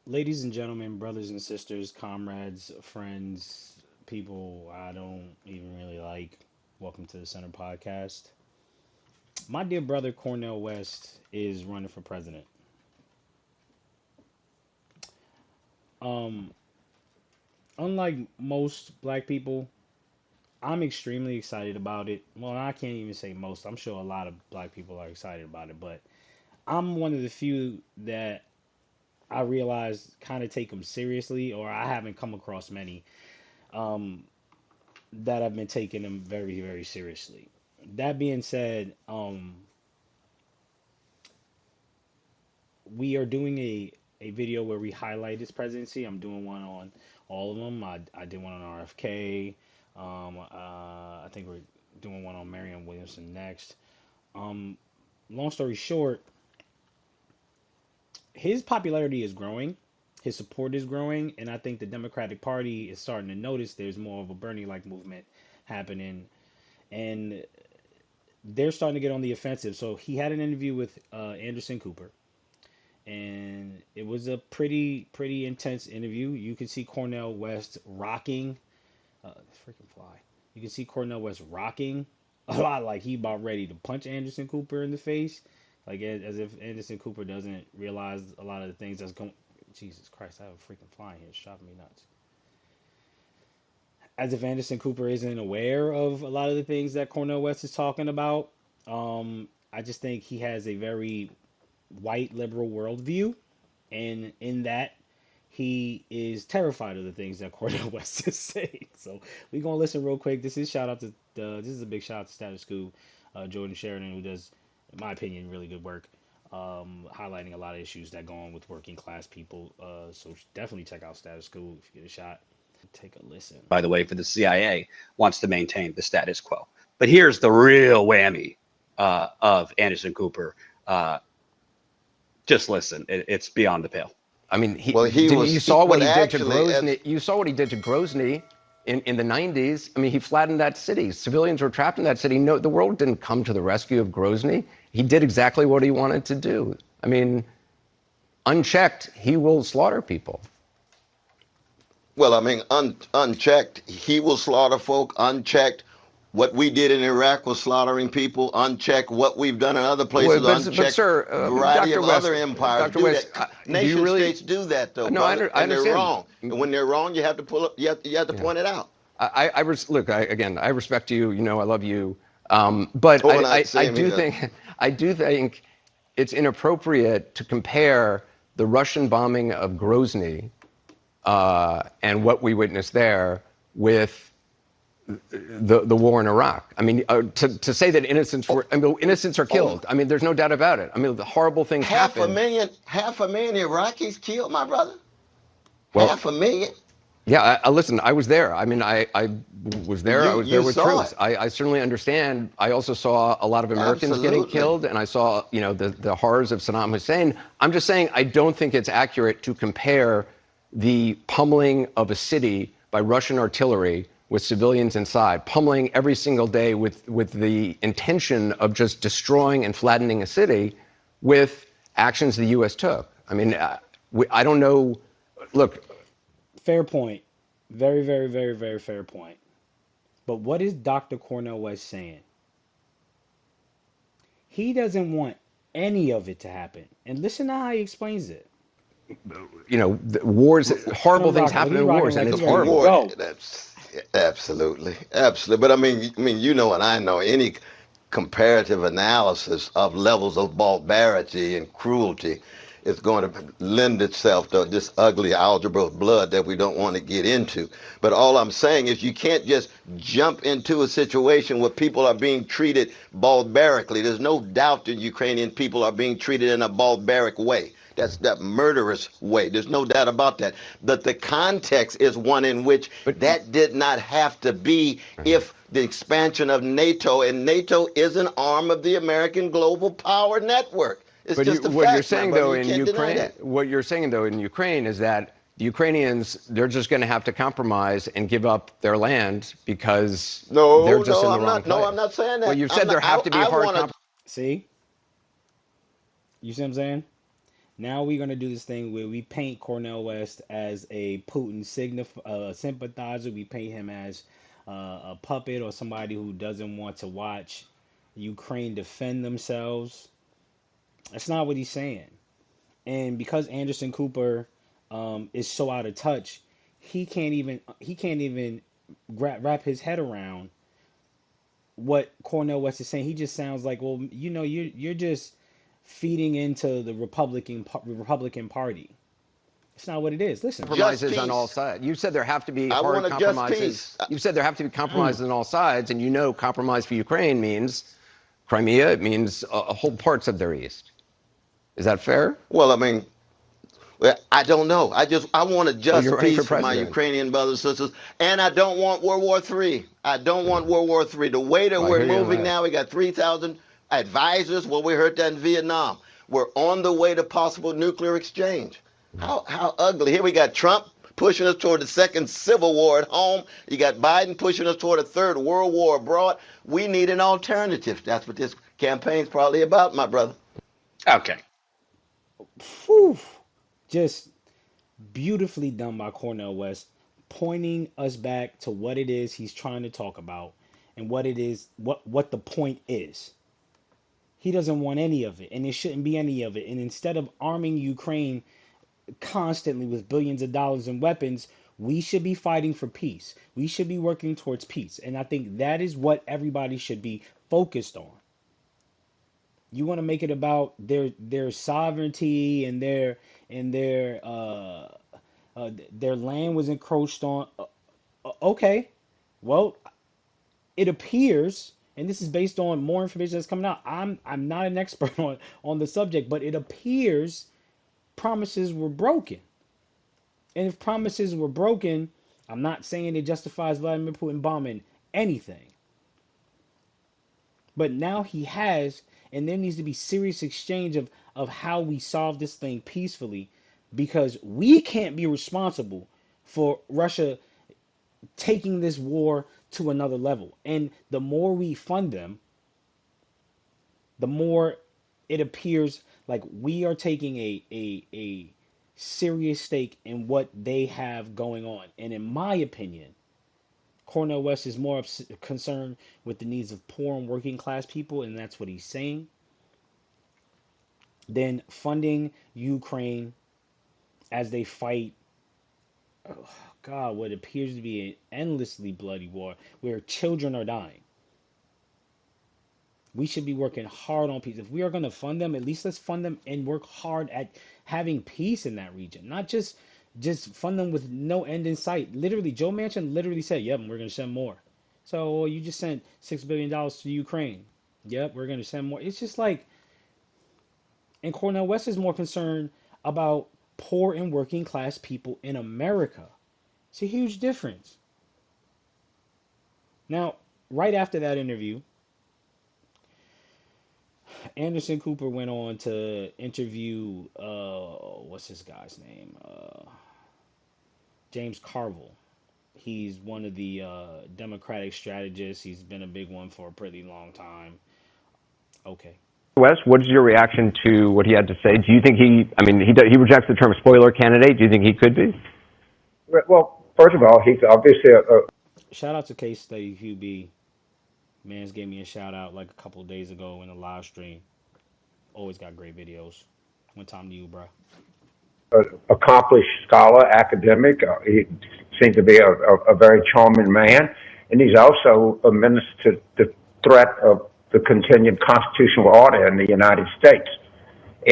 Ladies and gentlemen, brothers and sisters, comrades, friends, people I don't even really like, welcome to the Center Podcast. My dear brother Cornel West is running for president. Um, Unlike most black people, I'm extremely excited about it. Well, I can't even say most. I'm sure a lot of black people are excited about it, but I'm one of the few that I realize kind of take them seriously, or I haven't come across many. Um, that have been taking them very, very seriously. That being said, we are doing a video where we highlight his presidency. I'm doing one on all of them. I did one on RFK. I think we're doing one on Marianne Williamson next. Um, Long story short, his popularity is growing. His support is growing, and I think the Democratic Party is starting to notice there's more of a Bernie-like movement happening, and they're starting to get on the offensive. So he had an interview with Anderson Cooper, and it was a pretty intense interview. You could see Cornel West rocking, freaking fly. You can see Cornel West rocking a lot, like he about ready to punch Anderson Cooper in the face, like as if Anderson Cooper doesn't realize a lot of the things that's going. Jesus Christ, I have a freaking fly here. It's driving me nuts. As if Anderson Cooper isn't aware of a lot of the things that Cornel West is talking about. I just think he has a very white liberal worldview, and in that, he is terrified of the things that Cornel West is saying. So we're gonna listen real quick. This is shout out to this is a big shout out to Status Quo, Jordan Sheridan, who does, in my opinion, really good work, highlighting a lot of issues that go on with working class people. So definitely check out Status Quo if you get a shot. Take a listen. By the way, for the CIA, wants to maintain the status quo. But here's the real whammy of Anderson Cooper. Uh, just listen, it's beyond the pale. I mean, Well, you saw what well, he did to actually, Grozny. You saw what he did to Grozny in the 90s. I mean, he flattened that city. Civilians were trapped in that city. No, the world didn't come to the rescue of Grozny. He did exactly what he wanted to do. I mean, unchecked, he will slaughter people. well, I mean, unchecked, he will slaughter folk. Unchecked, what we did in Iraq was slaughtering people. Unchecked, what we've done in other Well, places. but Unchecked, sir, variety Dr. of West, other empires Dr. do West, that. do you Nation really? states do that, though, No, brother, I and they're understand. wrong. And when they're wrong, you have to pull up. You have to point it out. Look. Again, I respect you. You know, I love you. But Oh, and I same do here. think I do think it's inappropriate to compare the Russian bombing of Grozny and what we witnessed there with the war in Iraq. I mean, to say that innocents are killed. I mean, there's no doubt about it. I mean, the horrible things happen. Half a million Iraqis killed, my brother. Well, Half a million. yeah, listen, I was there. I mean, I was there. I was there You with saw troops. it. I certainly understand. I also saw a lot of Americans getting Absolutely. killed, and I saw, the horrors of Saddam Hussein. I'm just saying I don't think it's accurate to compare the pummeling of a city by Russian artillery with civilians inside, pummeling every single day with the intention of just destroying and flattening a city, with actions the U.S. took. I mean, I don't know. Look, Fair point. Very, very, very, very fair point. But what is Dr. Cornel West saying? He doesn't want any of it to happen. And listen to how he explains it. wars, horrible I'm things rocking. happen He's in rocking wars, and like it's he ready to horrible. go. That's absolutely. But I mean, you know, and I know any comparative analysis of levels of barbarity and cruelty is going to lend itself to this ugly algebra of blood that we don't want to get into. But all I'm saying is you can't just jump into a situation where people are being treated barbarically. There's no doubt that Ukrainian people are being treated in a barbaric way. That's that murderous way. There's no doubt about that. But the context is one in which But that did not have to be if the expansion of NATO, and NATO is an arm of the American global power network. It's just a what you're fact, my saying brother. though You in can't deny Ukraine, that. what you're saying though in Ukraine is that the Ukrainians, they're just going to have to compromise and give up their land because they're No, just no, in the I'm wrong not. No, place. I'm not saying Well, that. you've I'm said not. there have to be I hard want to. compromise. See? You see what I'm saying? Now we're gonna do this thing where we paint Cornel West as a Putin sympathizer. We paint him as a puppet or somebody who doesn't want to watch Ukraine defend themselves. That's not what he's saying. And because Anderson Cooper is so out of touch, he can't even wrap his head around what Cornel West is saying. He just sounds like, well, you're just feeding into the Republican Party. It's not what it is. Listen, Just Compromises on all peace. sides. You said there have to be I hard want a just compromises. peace. You said there have to be compromises on all sides, and compromise for Ukraine means Crimea. It means whole parts of their east. Is that fair? Well, I mean, well, I don't know. I want a Well, you're just running for peace for my president. Ukrainian brothers and sisters, and I don't want World War III. I don't want World War III. The way that Well, I we're hear you on moving that. now, we got 3,000 advisors. Well, we heard that in Vietnam. We're on the way to possible nuclear exchange. How ugly! Here we got Trump pushing us toward the second civil war at home. You got Biden pushing us toward a third world war abroad. We need an alternative. That's what this campaign's probably about, my brother. Okay. whew, just beautifully done by Cornel West, pointing us back to what it is he's trying to talk about and what it is, what the point is. He doesn't want any of it, and it shouldn't be any of it. And instead of arming Ukraine constantly with billions of dollars in weapons, we should be fighting for peace. We should be working towards peace. And I think that is what everybody should be focused on. You want to make it about their sovereignty and their land was encroached on. Okay, well, it appears, and this is based on more information that's coming out. I'm not an expert on the subject, but it appears promises were broken. And if promises were broken, I'm not saying it justifies Vladimir Putin bombing anything. But now he has, and there needs to be serious exchange of how we solve this thing peacefully, because we can't be responsible for Russia taking this war to another level. And the more we fund them, the more it appears like we are taking a serious stake in what they have going on. And in my opinion, Cornel West is more concerned with the needs of poor and working class people, and that's what he's saying, than funding Ukraine as they fight, oh, God, what appears to be an endlessly bloody war where children are dying. We should be working hard on peace. If we are going to fund them, at least let's fund them and work hard at having peace in that region, not just fund them with no end in sight. Literally, Joe Manchin literally said, "Yep, we're going to send more." So you just sent $6 billion to Ukraine. Yep, we're going to send more. It's just like, and Cornel West is more concerned about poor and working class people in America. It's a huge difference. Now, right after that interview, Anderson Cooper went on to interview what's this guy's name? James Carville. He's one of the Democratic strategists. He's been a big one for a pretty long time. Okay. West, what is your reaction to what he had to say? Do you think he rejects the term spoiler candidate. Do you think he could be? Well, first of all, he's obviously a Shout out to Case Study QB. Mans gave me a shout out like a couple of days ago in a live stream. Always got great videos. One time to you, bro. accomplished scholar, academic. He seems to be a very charming man, and he's also a menace to the threat of the continued constitutional order in the United States.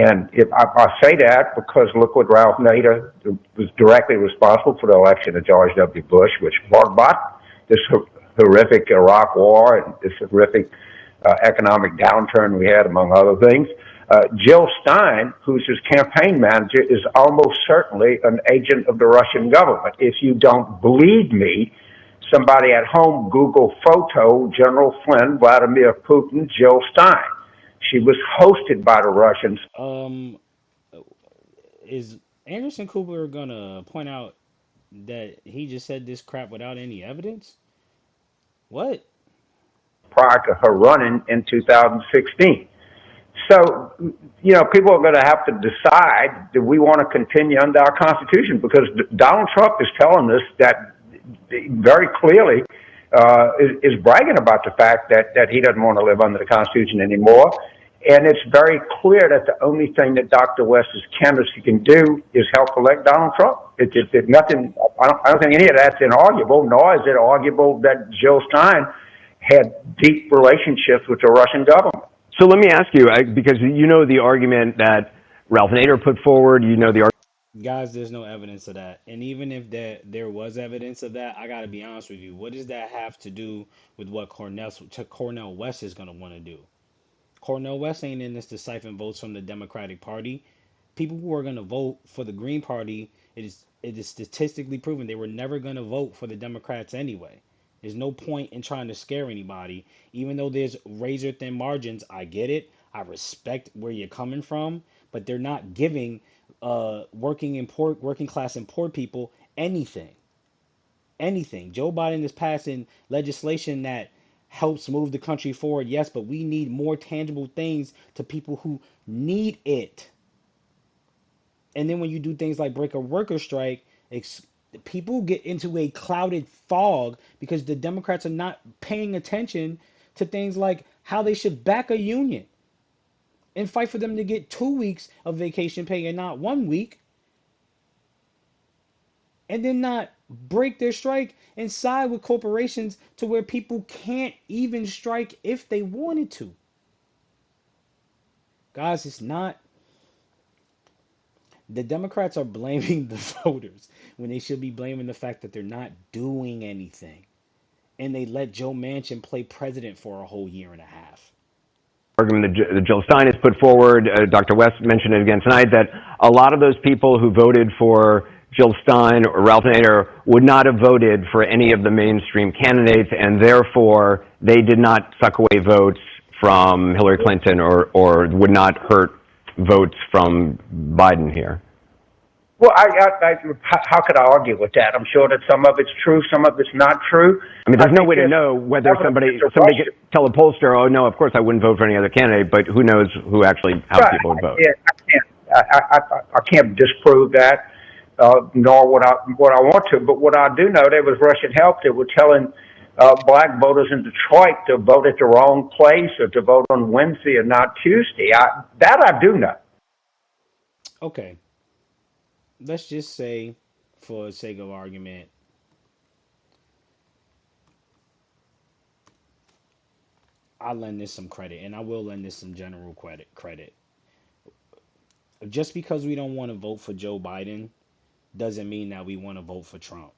And if I say that because look what Ralph Nader was directly responsible for the election of George W. Bush, which brought about this horrific Iraq War and this horrific economic downturn we had, among other things. Jill Stein, who's his campaign manager, is almost certainly an agent of the Russian government. If you don't believe me, somebody at home Google photo General Flynn, Vladimir Putin, Jill Stein. She was hosted by the Russians. Um, is Anderson Cooper gonna point out that he just said this crap without any evidence? What? Prior to her running in 2016. So, people are going to have to decide, do we want to continue under our Constitution? Because Donald Trump is telling us that very clearly, is bragging about the fact that he doesn't want to live under the Constitution anymore. And it's very clear that the only thing that Dr. West's candidacy can do is help elect Donald Trump. It's nothing. I don't think any of that's inarguable, nor is it arguable that Jill Stein had deep relationships with the Russian government. So let me ask you, because you know the argument that Ralph Nader put forward, you know the argument. Guys, there's no evidence of that. And even if there was evidence of that, I gotta be honest with you. What does that have to do with what Cornel West is gonna want to do? Cornel West ain't in this to siphon votes from the Democratic Party. People who are gonna vote for the Green Party, it is statistically proven they were never gonna vote for the Democrats anyway. There's no point in trying to scare anybody, even though there's razor thin margins. I get it. I respect where you're coming from, but they're not giving working class and poor people anything. Anything. Joe Biden is passing legislation that helps move the country forward, yes, but we need more tangible things to people who need it. And then when you do things like break a worker strike, people get into a clouded fog because the Democrats are not paying attention to things like how they should back a union and fight for them to get 2 weeks of vacation pay and not 1 week, and then not break their strike and side with corporations to where people can't even strike if they wanted to. Guys, it's not. The Democrats are blaming the voters when they should be blaming the fact that they're not doing anything. And they let Joe Manchin play president for a whole year and a half. Argument that Jill Stein has put forward, Dr. West mentioned it again tonight, that a lot of those people who voted for Jill Stein or Ralph Nader would not have voted for any of the mainstream candidates, and therefore they did not suck away votes from Hillary Clinton or would not hurt votes from Biden here. Well, how could I argue with that? I'm sure that some of it's true, some of it's not true. I mean, there's no way to know whether somebody could tell a pollster, oh, no, of course I wouldn't vote for any other candidate, but who knows how people would vote. I can't disprove that, nor would I want to. But what I do know, there was Russian help that were telling black voters in Detroit to vote at the wrong place or to vote on Wednesday and not Tuesday. That I do know. Okay. Let's just say, for the sake of argument, I lend this some credit, and I will lend this some general credit. Just because we don't want to vote for Joe Biden doesn't mean that we want to vote for Trump.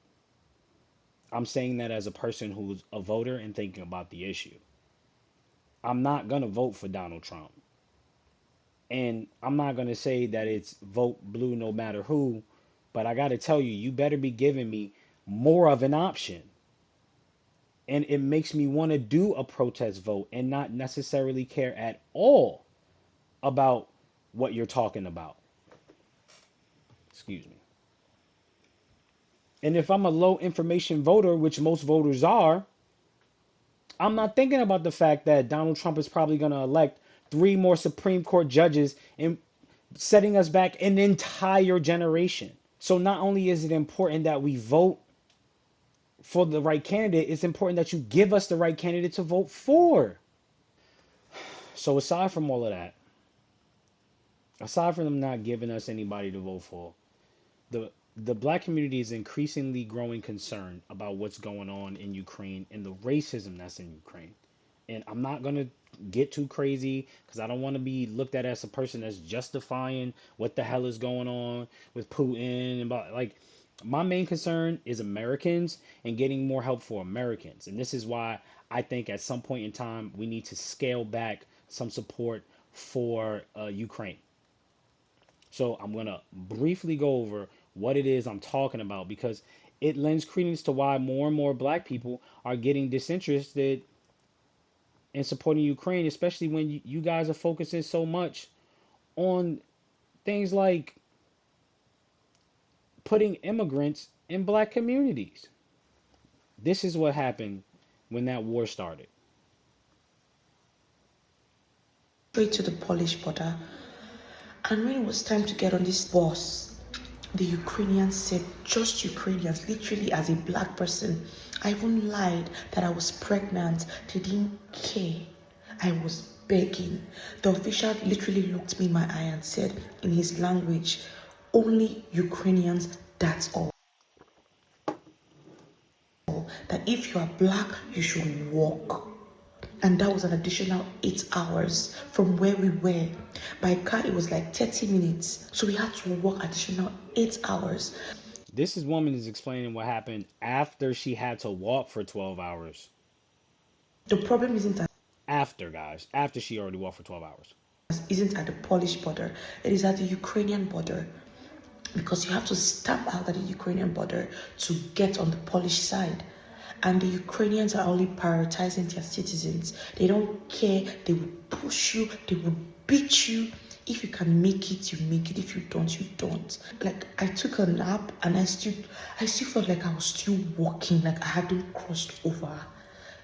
I'm saying that as a person who's a voter and thinking about the issue. I'm not going to vote for Donald Trump. And I'm not going to say that it's vote blue no matter who, but I got to tell you, you better be giving me more of an option. And it makes me want to do a protest vote and not necessarily care at all about what you're talking about. Excuse me. And if I'm a low information voter, which most voters are, I'm not thinking about the fact that Donald Trump is probably going to elect 3 more Supreme Court judges and setting us back an entire generation. So not only is it important that we vote for the right candidate, it's important that you give us the right candidate to vote for. So aside from all of that, aside from them not giving us anybody to vote for, the black community is increasingly growing concerned about what's going on in Ukraine and the racism that's in Ukraine. And I'm not going to get too crazy because I don't want to be looked at as a person that's justifying what the hell is going on with Putin. And like, my main concern is Americans and getting more help for Americans. And this is why I think at some point in time we need to scale back some support for Ukraine. So I'm going to briefly go over what it is I'm talking about because it lends credence to why more and more black people are getting disinterested in supporting Ukraine, especially when you guys are focusing so much on things like putting immigrants in black communities. This is what happened when that war started. straight to the Polish border. And when it was time to get on this bus, the Ukrainians said, just Ukrainians, literally as a black person. I even lied that I was pregnant. They didn't care. I was begging. The official literally looked me in my eye and said in his language, only Ukrainians, that's all. That if you are black, you should walk. And that was an additional 8 hours from where we were. By car, it was like 30 minutes. So we had to walk additional 8 hours. This woman is explaining what happened after she had to walk for 12 hours. The problem After, guys. After she already walked for 12 hours. isn't at the Polish border. It is at the Ukrainian border. Because you have to stamp out at the Ukrainian border to get on the Polish side. And the Ukrainians are only prioritizing their citizens. They don't care. They will push you. They will beat you. If you can make it, you make it. If you don't, you don't. Like, I took a nap and I still felt like I was still walking, like I hadn't crossed over.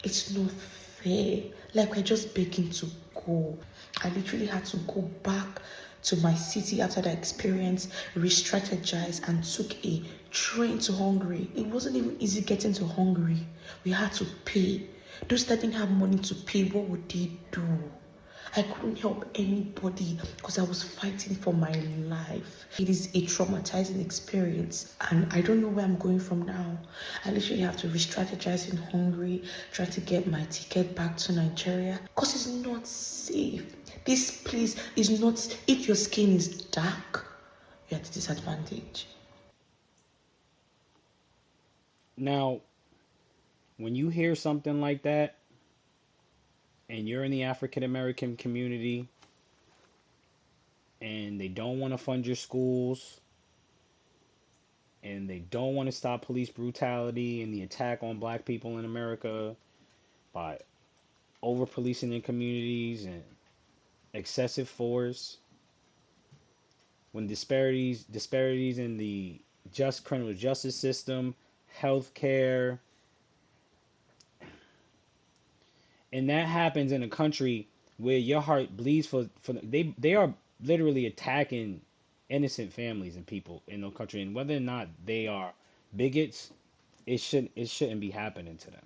It's not fair. Like, we're just begging to go. I literally had to go back to my city after that experience, re-strategize, and took a train to Hungary. It wasn't even easy getting to Hungary. We had to pay. Those that didn't have money to pay, what would they do? I couldn't help anybody because I was fighting for my life. It is a traumatizing experience, and I don't know where I'm going from now. I literally have to re-strategize in Hungary, try to get my ticket back to Nigeria because it's not safe. This place is not, if your skin is dark, you're at a disadvantage. Now, when you hear something like that, and you're in the African American community, and they don't want to fund your schools, and they don't want to stop police brutality and the attack on black people in America by over policing in communities and excessive force, when disparities in the criminal justice system, healthcare, and that happens in a country where your heart bleeds for they are literally attacking innocent families and people in the country, and whether or not they are bigots, it shouldn't be happening to them.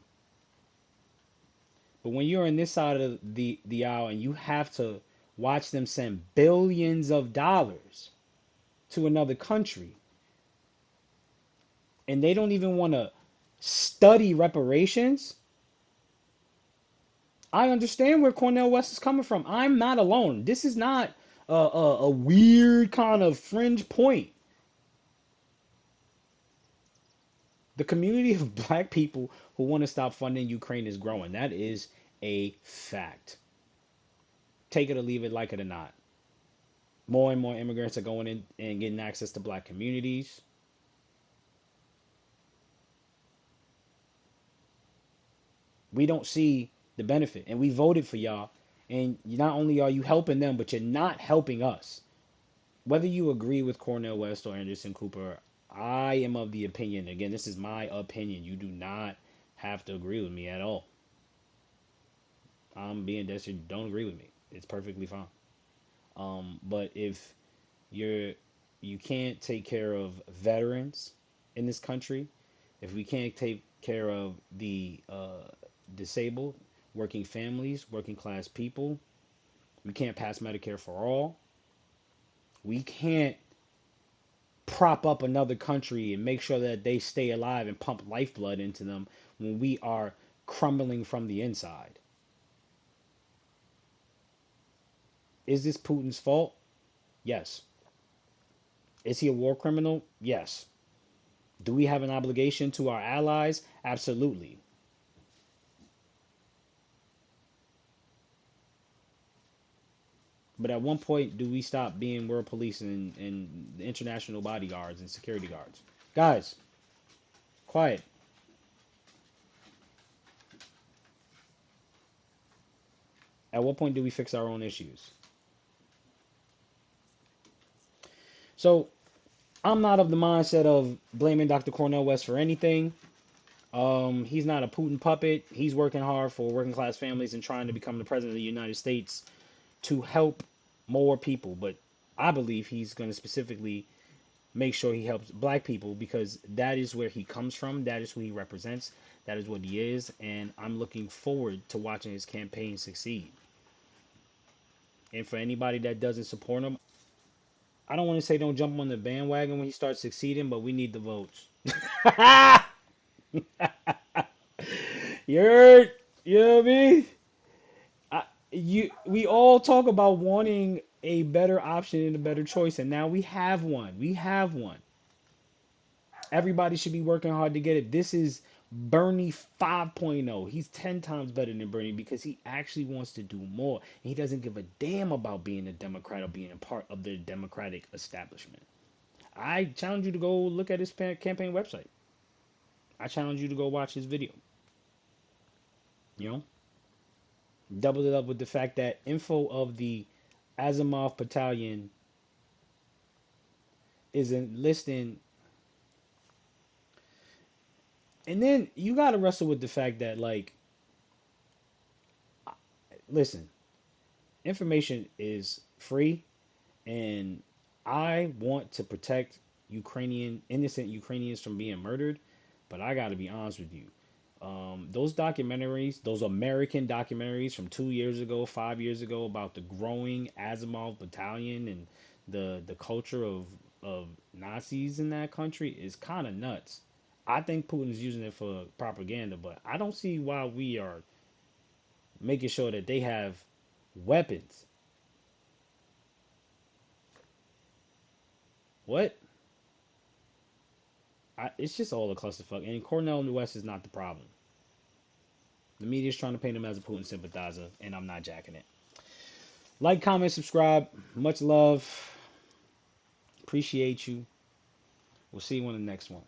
But when you're on this side of the aisle and you have to watch them send billions of dollars to another country, and they don't even want to study reparations, I understand where Cornel West is coming from. I'm not alone. This is not a weird kind of fringe point. The community of black people who want to stop funding Ukraine is growing. That is a fact. Take it or leave it, like it or not. More and more immigrants are going in and getting access to black communities. We don't see the benefit, and we voted for y'all. And not only are you helping them, but you're not helping us. Whether you agree with Cornel West or Anderson Cooper, I am of the opinion, again, this is my opinion. You do not have to agree with me at all. I'm being that you don't agree with me. It's perfectly fine. But if you can't take care of veterans in this country, if we can't take care of the disabled, working families, working class people, we can't pass Medicare for all. We can't prop up another country and make sure that they stay alive and pump lifeblood into them when we are crumbling from the inside. Is this Putin's fault? Yes. Is he a war criminal? Yes. Do we have an obligation to our allies? Absolutely. But at one point, do we stop being world police and international bodyguards and security guards? Guys, quiet. At what point do we fix our own issues? So, I'm not of the mindset of blaming Dr. Cornel West for anything. He's not a Putin puppet. He's working hard for working class families and trying to become the president of the United States to help more people. But I believe he's going to specifically make sure he helps black people because that is where he comes from. That is who he represents. That is what he is. And I'm looking forward to watching his campaign succeed. And for anybody that doesn't support him, I don't want to say don't jump on the bandwagon when he starts succeeding, but we need the votes. You're, you know what I mean? We all talk about wanting a better option and a better choice, and now we have one. We have one. Everybody should be working hard to get it. This is Bernie 5.0. He's 10 times better than Bernie because he actually wants to do more. And he doesn't give a damn about being a Democrat or being a part of the Democratic establishment. I challenge you to go look at his campaign website. I challenge you to go watch his video. You know, double it up with the fact that info of the Azimov Battalion is enlisting. And then you got to wrestle with the fact that, like, listen, information is free, and I want to protect innocent Ukrainians from being murdered, but I got to be honest with you. Those documentaries, those American documentaries from 2 years ago, 5 years ago, about the growing Azimov battalion and the culture of Nazis in that country is kind of nuts. I think Putin's using it for propaganda, but I don't see why we are making sure that they have weapons. What? It's just all a clusterfuck. And Cornel West is not the problem. The media is trying to paint him as a Putin sympathizer, and I'm not jacking it. Like, comment, subscribe. Much love. Appreciate you. We'll see you on the next one.